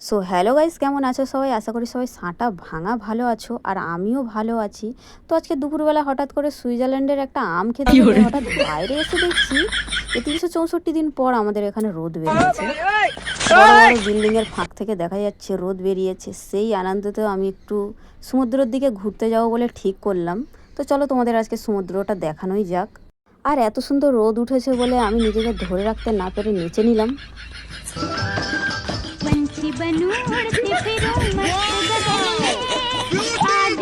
So hello guys, কেমন আছো সবাই? আশা করি সবাই সাঁটা ভাঙা ভালো আছো, আর আমিও ভালো আছি। তো আজকে দুপুরবেলা হঠাৎ করে সুইজারল্যান্ডের একটা আম খেতে খেতে হঠাৎ বাইরে এসে দেখছি যে 364 দিন পর আমাদের এখানে রোদ বেরিয়েছে। বড় বড় বিল্ডিংয়ের ফাঁক থেকে দেখা যাচ্ছে রোদ বেরিয়েছে। সেই আনন্দতেও আমি একটু সমুদ্রের দিকে ঘুরতে যাবো বলে ঠিক করলাম। তো চলো তোমাদের আজকে সমুদ্রটা দেখানোই যাক। আর এত সুন্দর রোদ উঠেছে বলে আমি নিজেকে ধরে রাখতে না পেরে নিচে নিলাম। पंछी बनूं उड़ते फिरूं मस्त गगन में आज।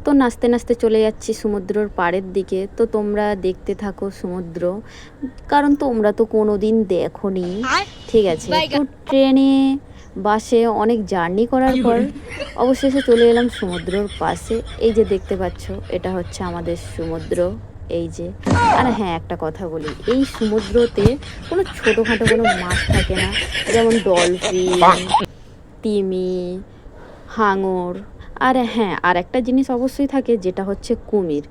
তো নাচতে নাচতে চলে যাচ্ছি সমুদ্রের পাড়ের দিকে। তো তোমরা দেখতে থাকো সমুদ্র, কারণ তোমরা তো কোনো দিন দেখোনি, ঠিক আছে? তো ট্রেনে বাসে অনেক জার্নি করার পর অবশেষে চলে এলাম সমুদ্রের পাশে। এই যে দেখতে পাচ্ছ, এটা হচ্ছে আমাদের সমুদ্র। এই যে, আর হ্যাঁ, একটা কথা বলি, এই সমুদ্রতে কোনো ছোটোখাটো কোনো মাছ থাকে না, যেমন ডলফিন, তিমি, হাঙর। আর হ্যাঁ, আর একটা জিনিস অবশ্যই থাকে, যেটা হচ্ছে কুমির।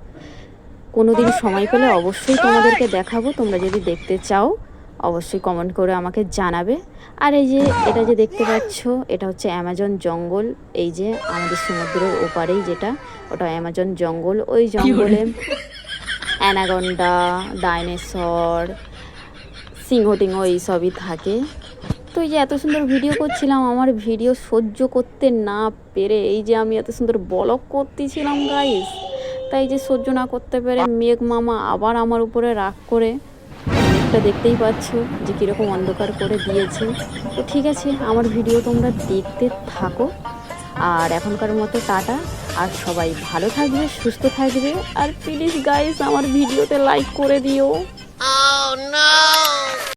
কোনো দিন সময় পেলে অবশ্যই তোমাদেরকে দেখাবো। তোমরা যদি দেখতে চাও অবশ্যই কমেন্ট করে আমাকে জানাবে। আর এই যে এটা যে দেখতে পাচ্ছ, এটা হচ্ছে অ্যামাজন জঙ্গল। এই যে আমাদের সমুদ্রের ওপারেই যেটা, ওটা অ্যামাজন জঙ্গল। ওই জঙ্গলে অ্যানাকন্ডা, ডাইনোসর, সিংহ টিংহ এইসবই থাকে। তো এই যে এত সুন্দর ভিডিও করছিলাম, আমার ভিডিও সহ্য করতে না পেরে এই যে আমি এত সুন্দর ব্লগ করতেছিলাম গাইস, তাই যে সহ্য না করতে পেরে মেঘ মামা আবার আমার উপরে রাগ করে, মেঘটা দেখতেই পাচ্ছ যে কীরকম অন্ধকার করে দিয়েছে। তো ঠিক আছে, আমার ভিডিও তোমরা দেখতে থাকো। আর এখনকার মতো টাটা। আর সবাই ভালো থাকবে, সুস্থ থাকবে। আর প্লিজ গাইস, আমার ভিডিওতে লাইক করে দিও। Oh no!